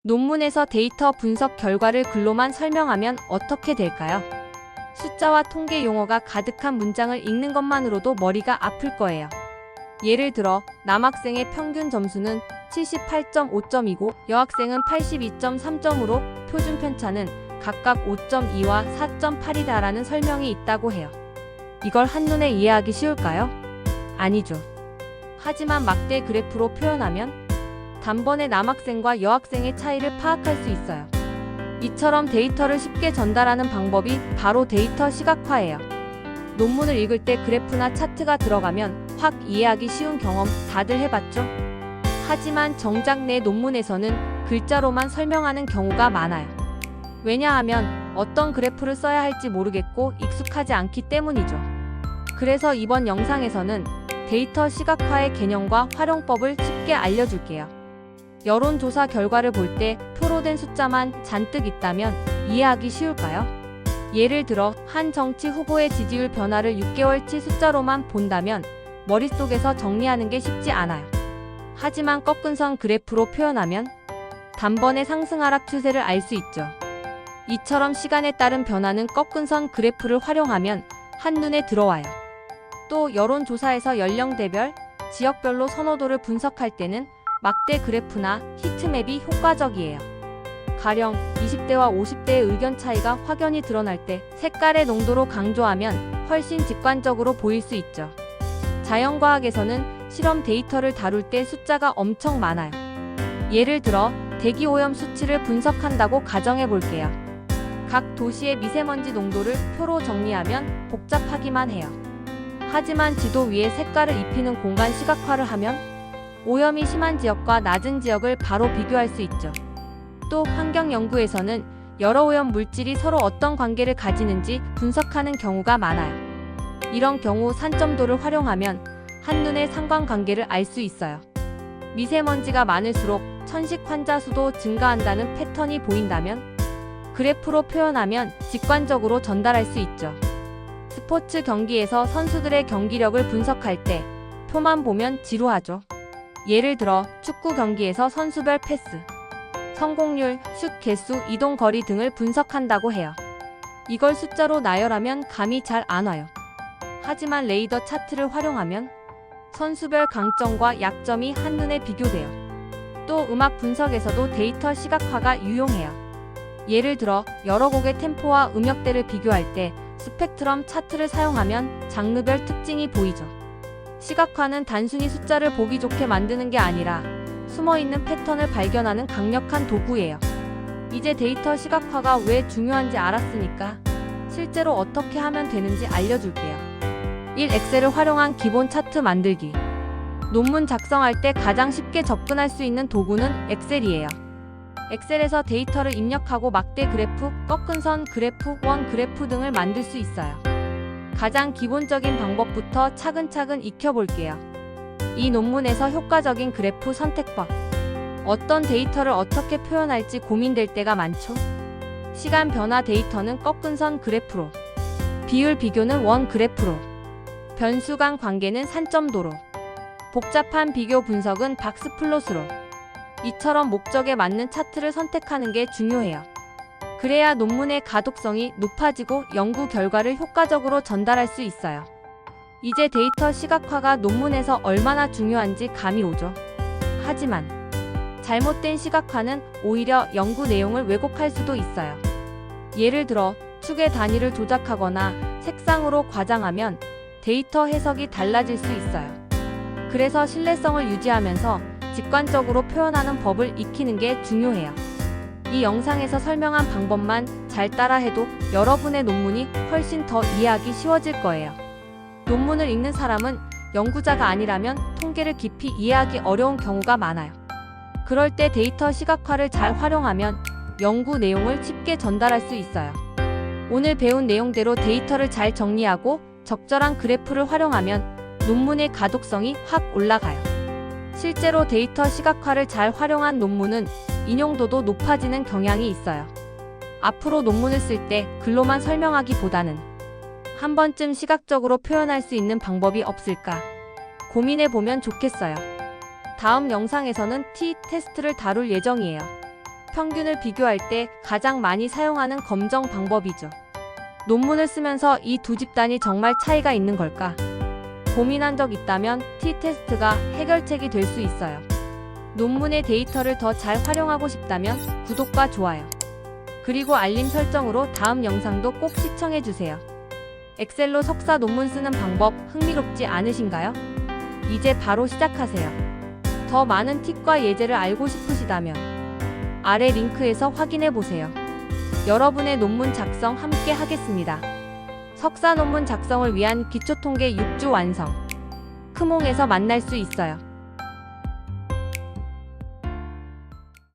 논문에서 데이터 분석 결과를 글로만 설명하면 어떻게 될까요? 숫자와 통계 용어가 가득한 문장을 읽는 것만으로도 머리가 아플 거예요. 예를 들어 남학생의 평균 점수는 78.5점이고 여학생은 82.3점으로 표준 편차는 각각 5.2와 4.8이다라는 설명이 있다고 해요. 이걸 한눈에 이해하기 쉬울까요? 아니죠. 하지만 막대 그래프로 표현하면 단번에 남학생과 여학생의 차이를 파악할 수 있어요. 이처럼 데이터를 쉽게 전달하는 방법이 바로 데이터 시각화예요. 논문을 읽을 때 그래프나 차트가 들어가면 확 이해하기 쉬운 경험 다들 해봤죠? 하지만 정작 내 논문에서는 글자로만 설명하는 경우가 많아요. 왜냐하면 어떤 그래프를 써야 할지 모르겠고 익숙하지 않기 때문이죠. 그래서 이번 영상에서는 데이터 시각화의 개념과 활용법을 쉽게 알려줄게요. 여론조사 결과를 볼 때 표로 된 숫자만 잔뜩 있다면 이해하기 쉬울까요? 예를 들어 한 정치 후보의 지지율 변화를 6개월치 숫자로만 본다면 머릿속에서 정리하는 게 쉽지 않아요. 하지만 꺾은 선 그래프로 표현하면 단번에 상승 하락 추세를 알 수 있죠. 이처럼 시간에 따른 변화는 꺾은 선 그래프를 활용하면 한눈에 들어와요. 또 여론조사에서 연령대별, 지역별로 선호도를 분석할 때는 막대 그래프나 히트맵이 효과적이에요. 가령 20대와 50대의 의견 차이가 확연히 드러날 때 색깔의 농도로 강조하면 훨씬 직관적으로 보일 수 있죠. 자연과학에서는 실험 데이터를 다룰 때 숫자가 엄청 많아요. 예를 들어 대기오염 수치를 분석한다고 가정해 볼게요. 각 도시의 미세먼지 농도를 표로 정리하면 복잡하기만 해요. 하지만 지도 위에 색깔을 입히는 공간 시각화를 하면 오염이 심한 지역과 낮은 지역을 바로 비교할 수 있죠. 또 환경연구에서는 여러 오염 물질이 서로 어떤 관계를 가지는지 분석하는 경우가 많아요. 이런 경우 산점도를 활용하면 한눈에 상관관계를 알 수 있어요. 미세먼지가 많을수록 천식 환자 수도 증가한다는 패턴이 보인다면 그래프로 표현하면 직관적으로 전달할 수 있죠. 스포츠 경기에서 선수들의 경기력을 분석할 때 표만 보면 지루하죠. 예를 들어 축구 경기에서 선수별 패스, 성공률, 슛 개수, 이동 거리 등을 분석한다고 해요. 이걸 숫자로 나열하면 감이 잘 안 와요. 하지만 레이더 차트를 활용하면 선수별 강점과 약점이 한눈에 비교돼요. 또 음악 분석에서도 데이터 시각화가 유용해요. 예를 들어 여러 곡의 템포와 음역대를 비교할 때 스펙트럼 차트를 사용하면 장르별 특징이 보이죠. 시각화는 단순히 숫자를 보기 좋게 만드는 게 아니라 숨어있는 패턴을 발견하는 강력한 도구예요. 이제 데이터 시각화가 왜 중요한지 알았으니까 실제로 어떻게 하면 되는지 알려줄게요. 1. 엑셀을 활용한 기본 차트 만들기. 논문 작성할 때 가장 쉽게 접근할 수 있는 도구는 엑셀이에요. 엑셀에서 데이터를 입력하고 막대 그래프, 꺾은 선 그래프, 원 그래프 등을 만들 수 있어요. 가장 기본적인 방법부터 차근차근 익혀볼게요. 이 논문에서 효과적인 그래프 선택법. 어떤 데이터를 어떻게 표현할지 고민될 때가 많죠? 시간 변화 데이터는 꺾은 선 그래프로, 비율 비교는 원 그래프로, 변수 간 관계는 산점도로, 복잡한 비교 분석은 박스 플롯으로. 이처럼 목적에 맞는 차트를 선택하는 게 중요해요. 그래야 논문의 가독성이 높아지고 연구 결과를 효과적으로 전달할 수 있어요. 이제 데이터 시각화가 논문에서 얼마나 중요한지 감이 오죠. 하지만 잘못된 시각화는 오히려 연구 내용을 왜곡할 수도 있어요. 예를 들어 축의 단위를 조작하거나 색상으로 과장하면 데이터 해석이 달라질 수 있어요. 그래서 신뢰성을 유지하면서 직관적으로 표현하는 법을 익히는 게 중요해요. 이 영상에서 설명한 방법만 잘 따라해도 여러분의 논문이 훨씬 더 이해하기 쉬워질 거예요. 논문을 읽는 사람은 연구자가 아니라면 통계를 깊이 이해하기 어려운 경우가 많아요. 그럴 때 데이터 시각화를 잘 활용하면 연구 내용을 쉽게 전달할 수 있어요. 오늘 배운 내용대로 데이터를 잘 정리하고 적절한 그래프를 활용하면 논문의 가독성이 확 올라가요. 실제로 데이터 시각화를 잘 활용한 논문은 인용도도 높아지는 경향이 있어요. 앞으로 논문을 쓸 때 글로만 설명하기보다는 한 번쯤 시각적으로 표현할 수 있는 방법이 없을까 고민해보면 좋겠어요. 다음 영상에서는 T-테스트를 다룰 예정이에요. 평균을 비교할 때 가장 많이 사용하는 검정 방법이죠. 논문을 쓰면서 이 두 집단이 정말 차이가 있는 걸까? 고민한 적 있다면 T-테스트가 해결책이 될 수 있어요. 논문의 데이터를 더 잘 활용하고 싶다면 구독과 좋아요, 그리고 알림 설정으로 다음 영상도 꼭 시청해주세요. 엑셀로 석사 논문 쓰는 방법 흥미롭지 않으신가요? 이제 바로 시작하세요. 더 많은 팁과 예제를 알고 싶으시다면 아래 링크에서 확인해보세요. 여러분의 논문 작성 함께 하겠습니다. 석사 논문 작성을 위한 기초통계 6주 완성. 크몽에서 만날 수 있어요.